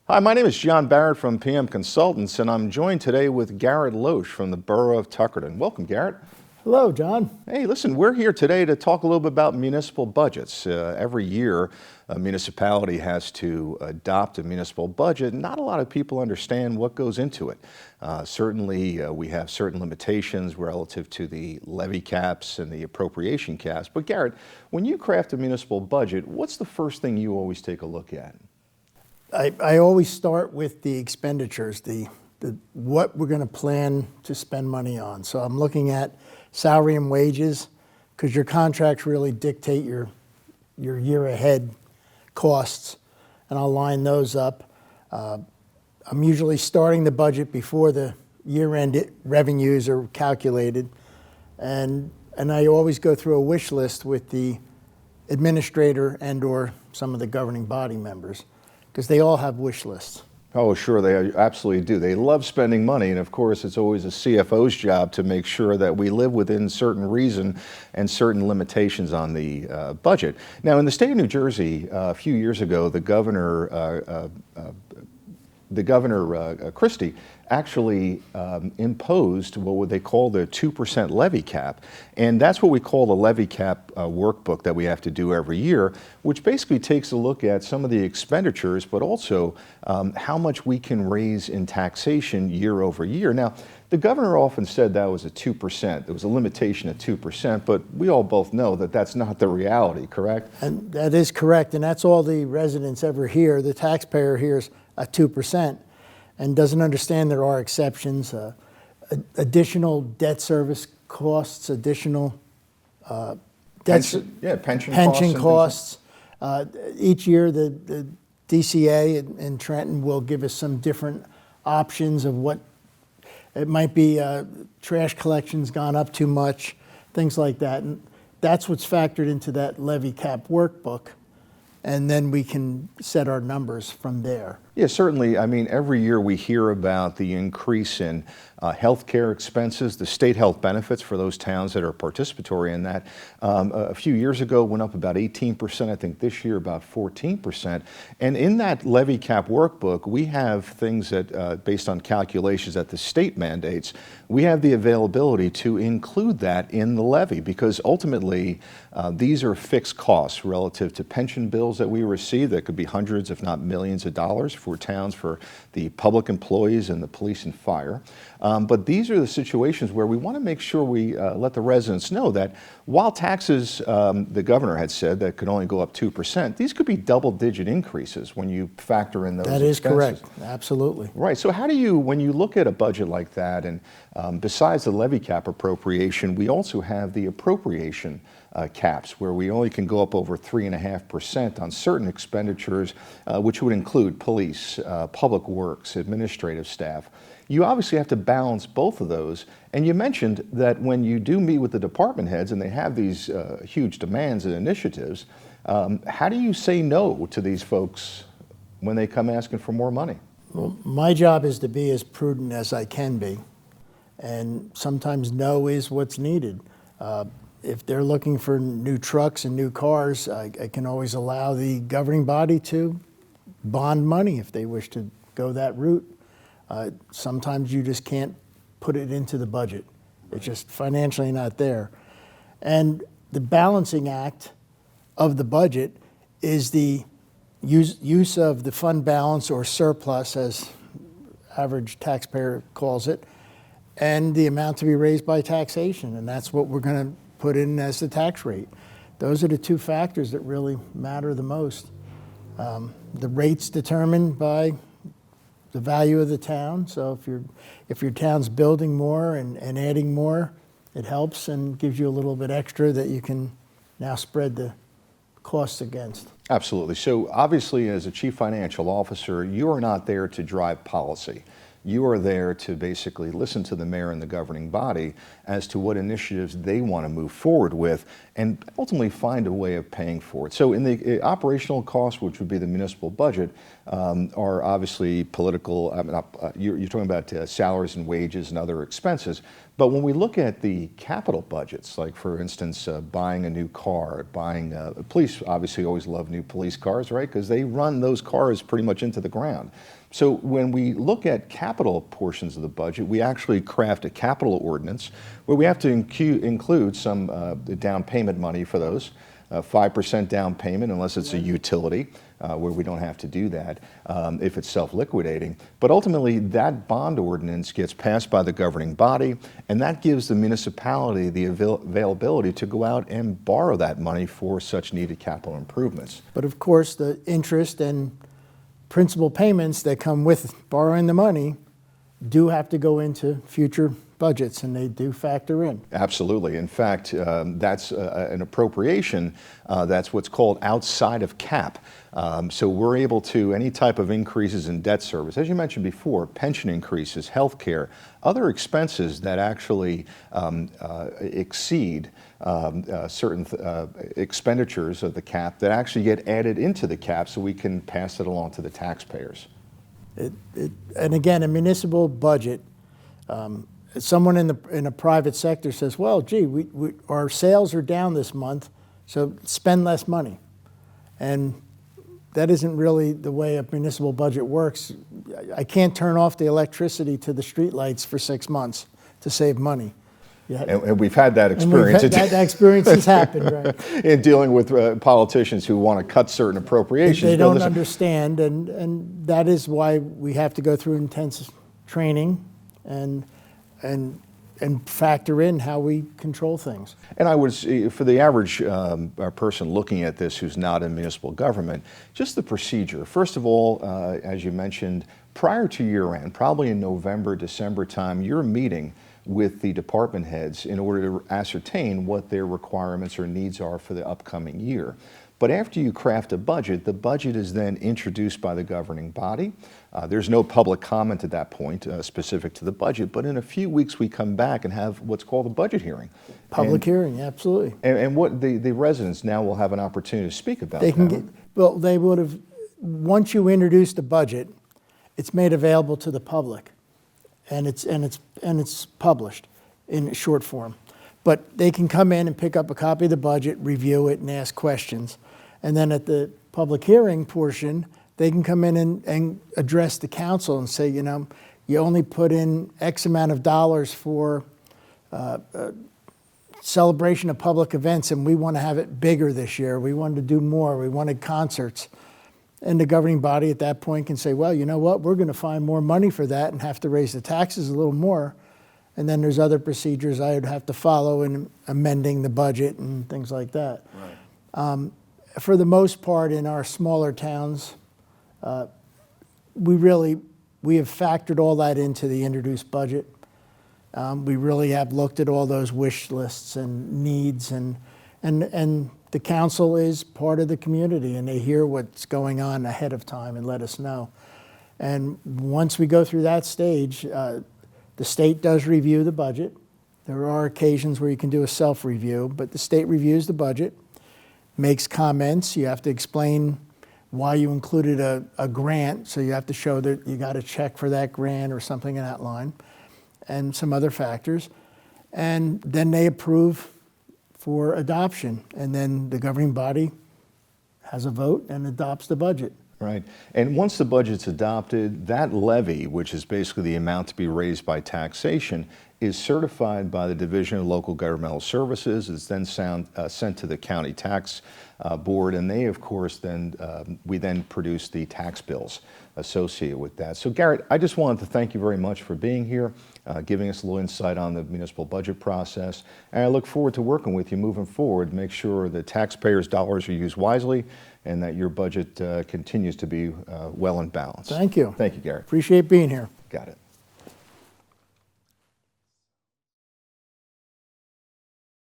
Hi, my name is John Barrett from PM Consultants, and I'm joined today with Garrett Loesch from the Borough of Tuckerton. Welcome, Garrett. Hello, John. Hey, listen, we're here today to talk a little bit about municipal budgets. Every year, a municipality has to adopt a municipal budget. Not a lot of people understand what goes into it. Certainly, we have certain limitations relative to the levy caps and the appropriation caps. But Garrett, when you craft a municipal budget, what's the first thing you always take a look at? I always start with the expenditures, what we're going to plan to spend money on. So I'm looking at salary and wages, because your contracts really dictate your year ahead costs, and I'll line those up. I'm usually starting the budget before the year-end revenues are calculated, and I always go through a wish list with the administrator and or some of the governing body members, because they all have wish lists. Oh, sure, they absolutely do. They love spending money, and of course, it's always a CFO's job to make sure that we live within certain reason and certain limitations on the budget. Now, in the state of New Jersey, a few years ago, the governor Christie actually imposed what they call the 2% levy cap. And that's what we call the levy cap workbook that we have to do every year, which basically takes a look at some of the expenditures, but also how much we can raise in taxation year over year. Now, the governor often said that was a 2%. There was a limitation at 2%, but we all both know that that's not the reality, correct? And that is correct, and that's all the residents ever hear. The taxpayer hears a 2%. And doesn't understand there are exceptions, additional debt service costs, additional pension costs. Each year, the DCA in Trenton will give us some different options of what it might be. Trash collection's gone up too much, things like that, and that's what's factored into that levy cap workbook. And then we can set our numbers from there. Yeah, certainly. I mean, every year we hear about the increase in healthcare expenses, the state health benefits for those towns that are participatory in that. A few years ago, went up about 18%. I think this year about 14%. And in that levy cap workbook, we have things that, based on calculations that the state mandates, we have the availability to include that in the levy, because ultimately these are fixed costs relative to pension bills that we receive that could be hundreds, if not millions of dollars for towns, for the public employees and the police and fire. But these are the situations where we want to make sure we let the residents know that while taxes, the governor had said that could only go up 2%, these could be double-digit increases when you factor in those expenses. That is correct, absolutely. Right, so how do you, when you look at a budget like that, and besides the levy cap appropriation, we also have the appropriation caps, where we only can go up over 3.5% on certain expenditures, which would include police, public works, administrative staff. You obviously have to balance both of those. And you mentioned that when you do meet with the department heads and they have these huge demands and initiatives, how do you say no to these folks when they come asking for more money? Well, my job is to be as prudent as I can be. And sometimes no is what's needed. If they're looking for new trucks and new cars, I can always allow the governing body to bond money if they wish to go that route. Sometimes you just can't put it into the budget. It's just financially not there. And the balancing act of the budget is the use of the fund balance, or surplus as average taxpayer calls it, and the amount to be raised by taxation. And that's what we're going to put in as the tax rate. Those are the two factors that really matter the most. The rate's determined by the value of the town. So if your town's building more and adding more, it helps and gives you a little bit extra that you can now spread the costs against. Absolutely. So obviously, as a chief financial officer, you are not there to drive policy. You are there to basically listen to the mayor and the governing body as to what initiatives they want to move forward with and ultimately find a way of paying for it. So in the operational costs, which would be the municipal budget, are obviously political. You're talking about salaries and wages and other expenses. But when we look at the capital budgets, like for instance, buying a new car, police obviously always love new police cars, right? Because they run those cars pretty much into the ground. So when we look at capital portions of the budget, we actually craft a capital ordinance where we have to include some down payment money for those. 5% down payment unless it's a utility, where we don't have to do that if it's self-liquidating. But ultimately, that bond ordinance gets passed by the governing body, and that gives the municipality the availability to go out and borrow that money for such needed capital improvements. But of course, the interest and principal payments that come with borrowing the money do have to go into future budgets, and they do factor in. Absolutely. In fact, that's an appropriation that's what's called outside of cap. So we're able to, any type of increases in debt service, as you mentioned before, pension increases, health care, other expenses that actually exceed certain expenditures of the cap that actually get added into the cap so we can pass it along to the taxpayers. And again, a municipal budget, someone in a private sector says, well, gee, our sales are down this month, so spend less money. And that isn't really the way a municipal budget works. I can't turn off the electricity to the streetlights for 6 months to save money. And we've had that experience. That experience has happened, right? In dealing with politicians who want to cut certain appropriations. They don't understand, and that is why we have to go through intensive training and factor in how we control things. And I would say, for the average person looking at this who's not in municipal government, just the procedure. First of all, as you mentioned, prior to year end, probably in November, December time, you're meeting with the department heads in order to ascertain what their requirements or needs are for the upcoming year. But after you craft a budget, the budget is then introduced by the governing body. There's no public comment at that point specific to the budget, but in a few weeks we come back and have what's called a budget hearing. Public hearing, absolutely. And what the residents now will have an opportunity to speak about They can that. well, they would have, once you introduce the budget, it's made available to the public, and it's published in short form. But they can come in and pick up a copy of the budget, review it, and ask questions. And then at the public hearing portion, they can come in and address the council and say, you know, you only put in X amount of dollars for celebration of public events, and we want to have it bigger this year. We wanted to do more. We wanted concerts. And the governing body at that point can say, well, you know what, we're going to find more money for that and have to raise the taxes a little more. And then there's other procedures I would have to follow in amending the budget and things like that. Right. For the most part, in our smaller towns, we have factored all that into the introduced budget. We really have looked at all those wish lists and needs, and the council is part of the community, and they hear what's going on ahead of time and let us know. And once we go through that stage, the state does review the budget. There are occasions where you can do a self-review, but the state reviews the budget, makes comments. You have to explain why you included a grant, so you have to show that you got a check for that grant or something in that line, and some other factors. And then they approve for adoption, and then the governing body has a vote and adopts the budget. Right. And once the budget's adopted, that levy, which is basically the amount to be raised by taxation, is certified by the Division of Local Governmental Services. It's then sent to the county tax board, and they, of course, we then produce the tax bills associated with that. So, Garrett, I just wanted to thank you very much for being here, giving us a little insight on the municipal budget process. And I look forward to working with you moving forward to make sure that taxpayers' dollars are used wisely and that your budget continues to be well in balance. Thank you. Thank you, Garrett. Appreciate being here. Got it.